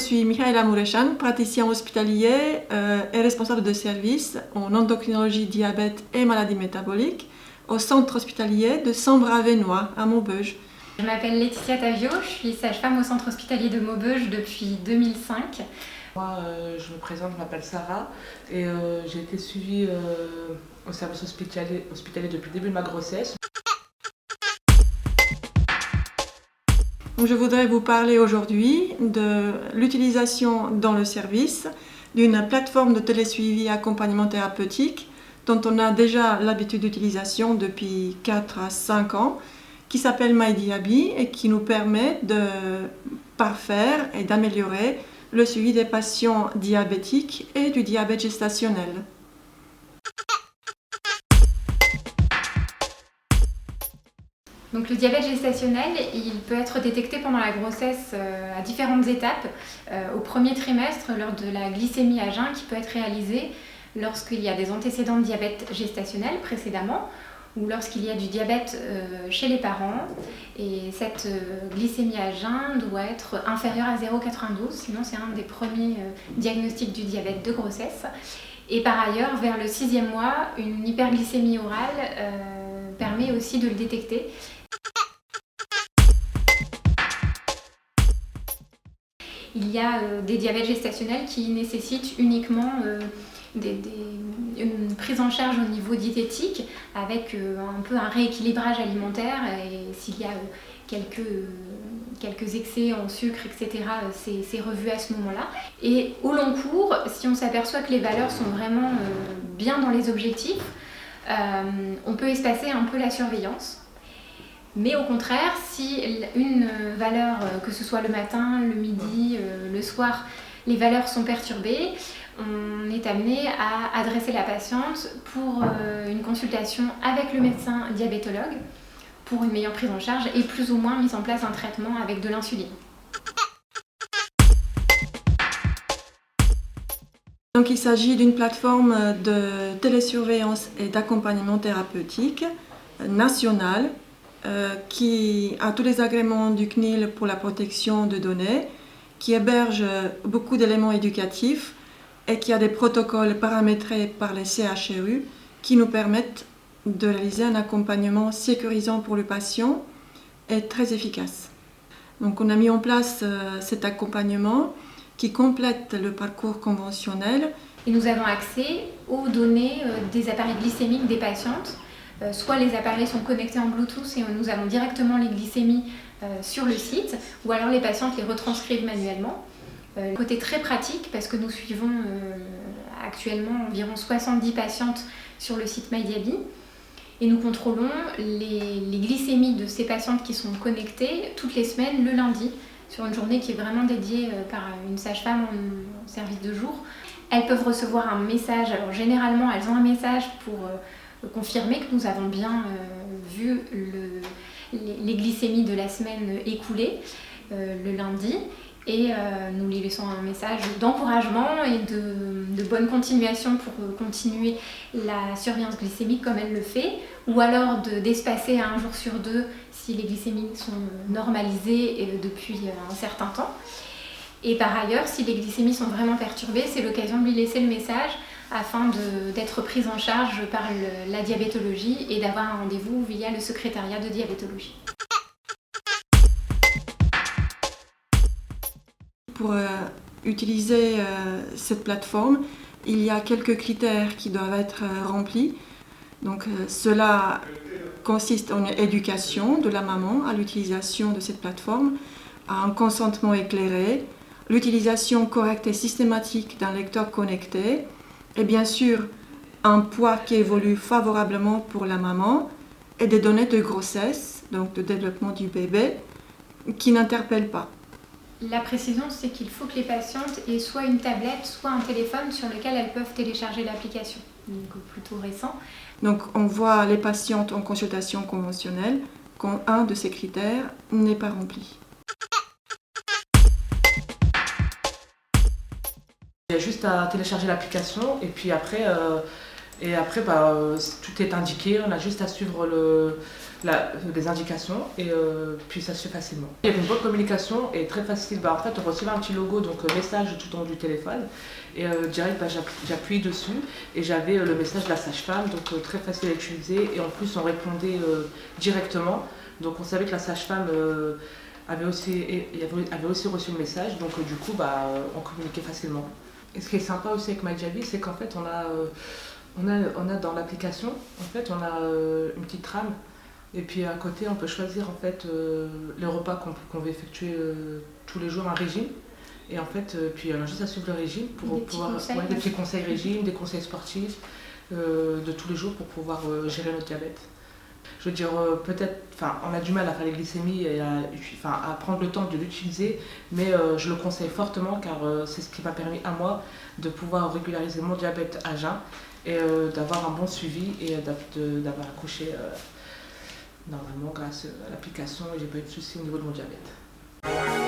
suis Michaela Mureșan, praticien hospitalier et responsable de service en endocrinologie, diabète et maladies métaboliques au centre hospitalier de Sambre-Avesnois à Maubeuge. Je m'appelle Laetitia Tavio, je suis sage-femme au centre hospitalier de Maubeuge depuis 2005. Moi, je me présente, je m'appelle Sarah et j'ai été suivie au service hospitalier depuis le début de ma grossesse. Je voudrais vous parler aujourd'hui de l'utilisation dans le service d'une plateforme de télésuivi accompagnement thérapeutique dont on a déjà l'habitude d'utilisation depuis 4 à 5 ans, qui s'appelle MyDiaby et qui nous permet de parfaire et d'améliorer le suivi des patients diabétiques et du diabète gestationnel. Donc le diabète gestationnel, il peut être détecté pendant la grossesse à différentes étapes. Au premier trimestre, lors de la glycémie à jeun qui peut être réalisée lorsqu'il y a des antécédents de diabète gestationnel précédemment ou lorsqu'il y a du diabète chez les parents. Et cette glycémie à jeun doit être inférieure à 0,92, sinon c'est un des premiers diagnostics du diabète de grossesse. Et par ailleurs, vers le 6e mois, une hyperglycémie orale permet aussi de le détecter. Il y a des diabètes gestationnels qui nécessitent uniquement une prise en charge au niveau diététique avec un peu un rééquilibrage alimentaire et s'il y a quelques excès en sucre, etc., c'est revu à ce moment-là. Et au long cours, si on s'aperçoit que les valeurs sont vraiment bien dans les objectifs, on peut espacer un peu la surveillance. Mais au contraire, si une valeur, que ce soit le matin, le midi, le soir, les valeurs sont perturbées, on est amené à adresser la patiente pour une consultation avec le médecin diabétologue pour une meilleure prise en charge et plus ou moins mise en place un traitement avec de l'insuline. Donc, il s'agit d'une plateforme de télésurveillance et d'accompagnement thérapeutique nationale qui a tous les agréments du CNIL pour la protection de données, qui héberge beaucoup d'éléments éducatifs et qui a des protocoles paramétrés par les CHRU qui nous permettent de réaliser un accompagnement sécurisant pour le patient et très efficace. Donc on a mis en place cet accompagnement qui complète le parcours conventionnel. Et nous avons accès aux données des appareils glycémiques des patientes. Soit les appareils sont connectés en Bluetooth et nous avons directement les glycémies sur le site, ou alors les patientes les retranscrivent manuellement. Côté très pratique, parce que nous suivons actuellement environ 70 patientes sur le site MyDiaby, et nous contrôlons les glycémies de ces patientes qui sont connectées toutes les semaines, le lundi, sur une journée qui est vraiment dédiée par une sage-femme en service de jour. Elles peuvent recevoir un message, alors généralement elles ont un message pour confirmer que nous avons bien vu les glycémies de la semaine écoulée le lundi et nous lui laissons un message d'encouragement et de bonne continuation pour continuer la surveillance glycémique comme elle le fait, ou alors d'espacer un jour sur deux si les glycémies sont normalisées depuis un certain temps. Et par ailleurs, si les glycémies sont vraiment perturbées, c'est l'occasion de lui laisser le message afin d'être prise en charge par la diabétologie et d'avoir un rendez-vous via le secrétariat de diabétologie. Pour utiliser cette plateforme, il y a quelques critères qui doivent être remplis. Donc, cela consiste en une éducation de la maman à l'utilisation de cette plateforme, à un consentement éclairé, l'utilisation correcte et systématique d'un lecteur connecté, et bien sûr un poids qui évolue favorablement pour la maman et des données de grossesse, donc de développement du bébé, qui n'interpellent pas. La précision, c'est qu'il faut que les patientes aient soit une tablette, soit un téléphone sur lequel elles peuvent télécharger l'application, donc plutôt récent. Donc on voit les patientes en consultation conventionnelle quand un de ces critères n'est pas rempli. Il y a juste à télécharger l'application et puis après Et après, tout est indiqué, on a juste à suivre les indications et puis ça se fait facilement. Il y avait une bonne communication et très facile. En fait, on recevait un petit logo, donc message tout en haut du téléphone. Et direct, j'appuie dessus et j'avais le message de la sage-femme, donc très facile à utiliser. Et en plus, on répondait directement. Donc on savait que la sage-femme avait aussi reçu le message, donc du coup, on communiquait facilement. Et ce qui est sympa aussi avec MyJavi, c'est qu'en fait, on a dans l'application, en fait, on a une petite trame. Et puis à côté, on peut choisir en fait les repas qu'on veut effectuer tous les jours, un régime. Et en fait, puis on a juste à suivre le régime pour pouvoir des petits conseils régime, des conseils sportifs de tous les jours pour pouvoir gérer notre diabète. Je veux dire, on a du mal à faire les glycémies et à prendre le temps de l'utiliser, mais je le conseille fortement car c'est ce qui m'a permis à moi de pouvoir régulariser mon diabète à jeun et d'avoir un bon suivi et d'avoir accouché normalement grâce à l'application et j'ai pas eu de soucis au niveau de mon diabète.